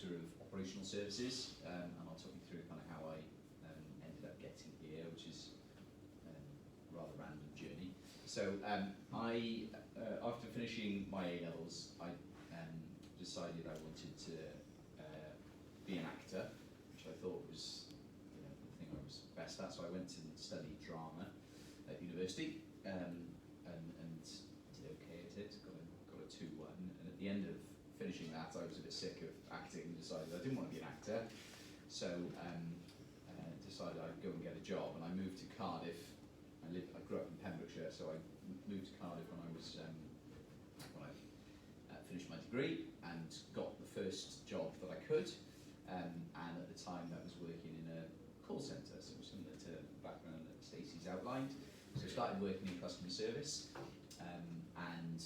Director of Operational Services, and I'll talk you through kind of how I ended up getting here, which is a rather random journey. So I, after finishing my A-levels, I decided I wanted to be an actor, which I thought was the thing I was best at. So I went and studied drama at university, and did okay at it. Got a 2-1, and at the end of finishing that, I was a bit sick of acting and decided I didn't want to be an actor. So decided I'd go and get a job, and I moved to Cardiff. I grew up in Pembrokeshire, so I moved to Cardiff when I finished my degree and got the first job that I could. And at the time, that was working in a call centre, so similar to the background that Stacey's outlined. So I started working in customer service, and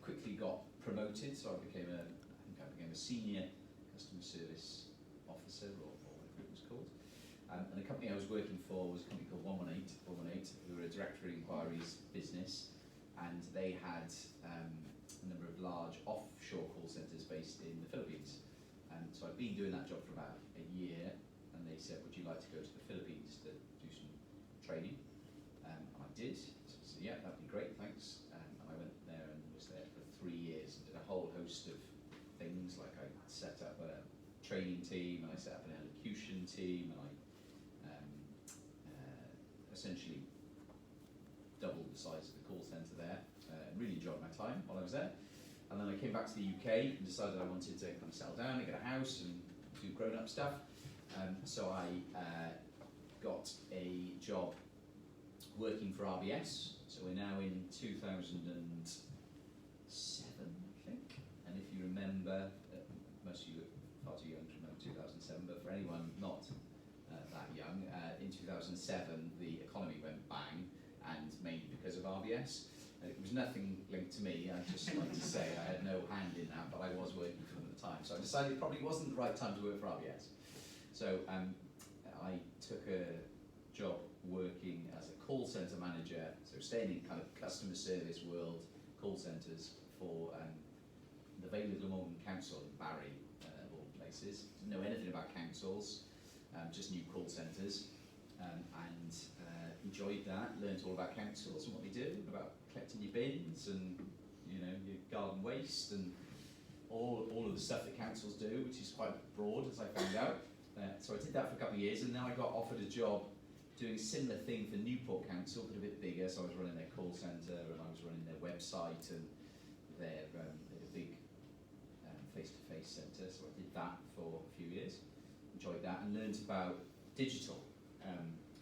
quickly got promoted. So I became a senior customer service officer, or whatever it was called. And the company I was working for was a company called 118, who were a directory inquiries business, and they had a number of large offshore call centres based in the Philippines. And so I'd been doing that job for about a year, and they said, would you like to go to the Philippines to do some training? And I did. So I said, yeah, that'd be great, thanks. And I went there and was there for 3 years and did a whole host of things, like I set up a training team, and I set up an elocution team, and I essentially doubled the size of the call centre there. Really enjoyed my time while I was there. And then I came back to the UK and decided I wanted to kind of settle down and get a house and do grown-up stuff. So I got a job working for RBS. So we're now in 2007, I think. And if you remember, most of you are far too young to remember 2007, but for anyone not that young, in 2007 the economy went bang, and mainly because of RBS. It was nothing linked to me. I'd just like to say I had no hand in that, but I was working for them at the time. So I decided it probably wasn't the right time to work for RBS. So I took a job working as a call centre manager, so staying in kind of customer service world, call centres for the Vale of Glamorgan Council in Barry, of all places. Didn't know anything about councils, just knew call centres. And enjoyed that, learned all about councils and what they do, about collecting your bins and your garden waste and all of the stuff that councils do, which is quite broad, as I found out. So I did that for a couple of years, and then I got offered a job doing a similar thing for Newport Council, but a bit bigger. So I was running their call centre, and I was running their website, and their a big face-to-face centre. So I did that for a few years, enjoyed that, and learned about digital.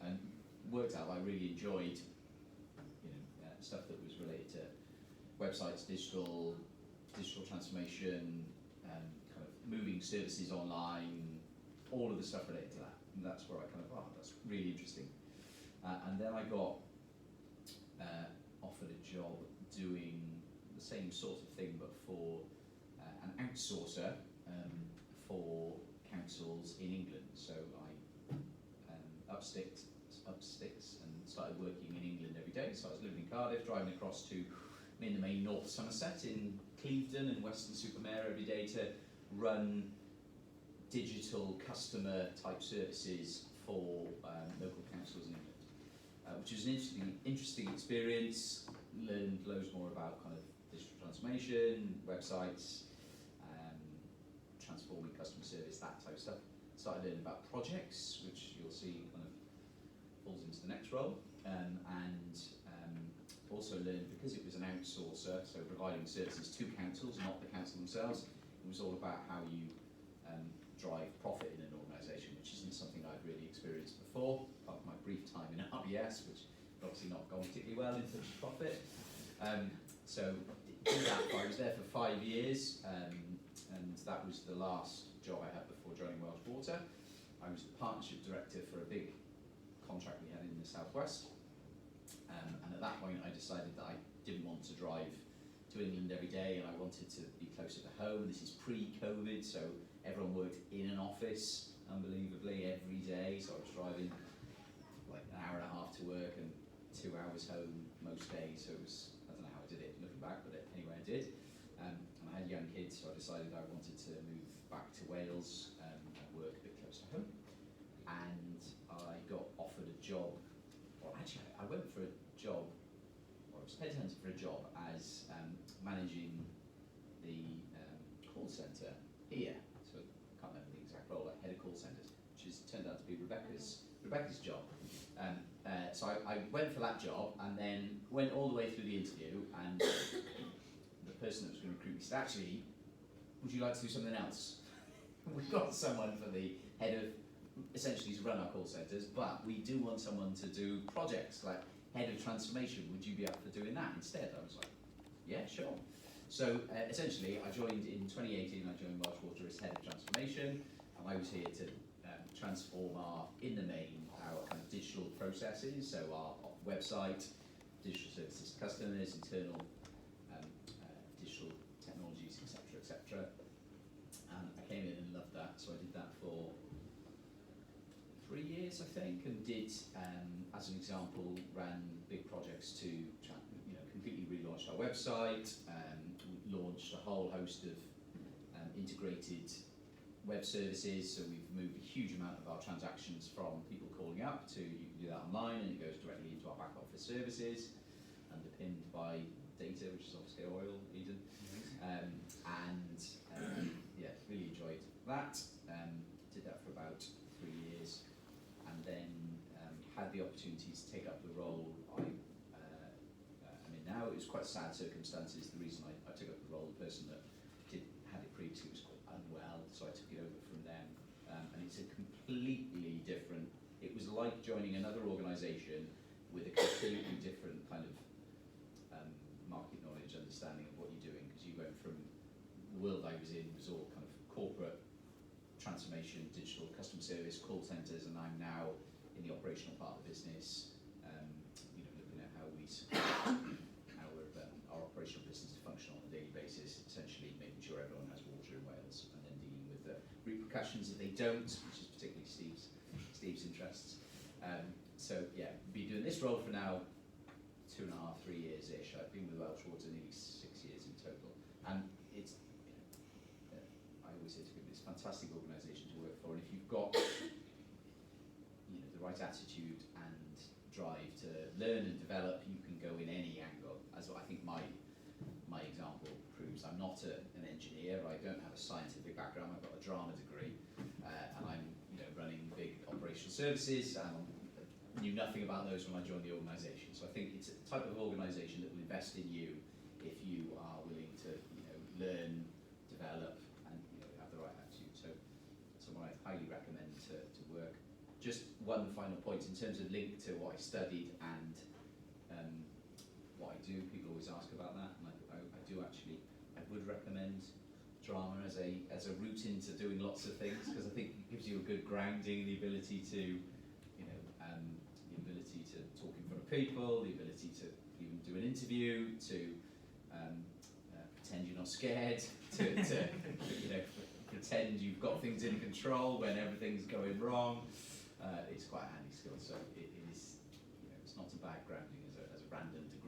And worked out I really enjoyed stuff that was related to websites, digital transformation, kind of moving services online, all of the stuff related to that. And that's where I kind of, that's really interesting. And then I got offered a job doing the same sort of thing, but for an outsourcer for councils in England. So I up sticks and started working in England every day. So I was living in Cardiff, driving across to in the main North Somerset, in Clevedon and Weston-super-Mare every day to run digital customer type services for local councils in England, which was an interesting experience. Learned loads more about kind of digital transformation, websites, transforming customer service, that type of stuff. Started learning about projects, which you'll see kind of falls into the next role, and also learned, because it was an outsourcer, so providing services to councils, not the council themselves, it was all about how you drive profit in an organisation, which isn't something I'd really experienced before, apart from my brief time in RBS, which obviously not gone particularly well in terms of profit. So did that. I was there for 5 years, and that was the last job I had before joining Welsh Water. I was the partnership director for a big contract we had in the southwest, and at that point I decided that I didn't want to drive to England every day, and I wanted to be closer to home. This is pre-COVID, so everyone worked in an office, unbelievably, every day. So I was driving like an hour and a half to work and 2 hours home most days. So it was, I don't know how I did it looking back, but anyway I did. And I had young kids, so I decided I wanted to move back to Wales and work a bit close to home. And I got offered a job, or actually I went for a job, or I was headhunted for a job as managing the call centre here. So I can't remember the exact role, like head of call centres, which has turned out to be Rebecca's job. So I went for that job and then went all the way through the interview, and the person that was going to recruit me said, actually, would you like to do something else? We've got someone for the head of, essentially to run our call centres, but we do want someone to do projects, like head of transformation. Would you be up for doing that instead? I was like, yeah, sure. So essentially, I joined in 2018, I joined Welsh Water as head of transformation, and I was here to transform in the main, our kind of digital processes, so our website, digital services to customers, internal digital technologies, etc., etc. And I came in and loved that, so I did that for 3 years, I think, and did, as an example, ran big projects to, completely relaunched our website, launched a whole host of integrated web services. So we've moved a huge amount of our transactions from people calling up to, you can do that online, and it goes directly into our back office services, underpinned by data, which is obviously oil, Eden. Yeah, really enjoyed that. Did that for about 3 years, and then had the opportunity to take up the role I'm in now. It was quite sad circumstances. The reason I took up the role, the person that had it previously was quite unwell, so I took it over from them. And it's a completely different, it was like joining another organisation with a completely different kind of market knowledge, understanding of what you're doing, because you went from the world I was in was all kind of corporate transformation, digital customer service, call centres, and I'm now in the operational part of the business, looking at how we support our operational business to function on a daily basis, essentially making sure everyone has water in Wales, and then dealing with the repercussions if they don't, which is particularly Steve's interests. So yeah, been doing this role for now 2.5, 3 years-ish. I've been with Welsh Water nearly 6 years in total, and it's, I always say it's a fantastic organisation to work for, and if you've got the right attitude and drive to learn and develop, you can go in any angle. As I think my example proves, I'm not an engineer. I don't have a scientific background. I've got a drama degree, and I'm running big operational services, and I knew nothing about those when I joined the organisation. So I think it's a type of organisation that will invest in you if you are willing to learn, develop, and have the right attitude. So someone I highly recommend to work. Just one final point in terms of link to what I studied and what I do. People always ask about that, and I do actually. I would recommend drama as a route into doing lots of things, because I think it gives you a good grounding, the ability to, the ability to talk in front of people, the ability to even do an interview, to pretend you're not scared, to pretend you've got things in control when everything's going wrong. It's quite a handy skill, so it is, it's not a bad grounding as a random degree.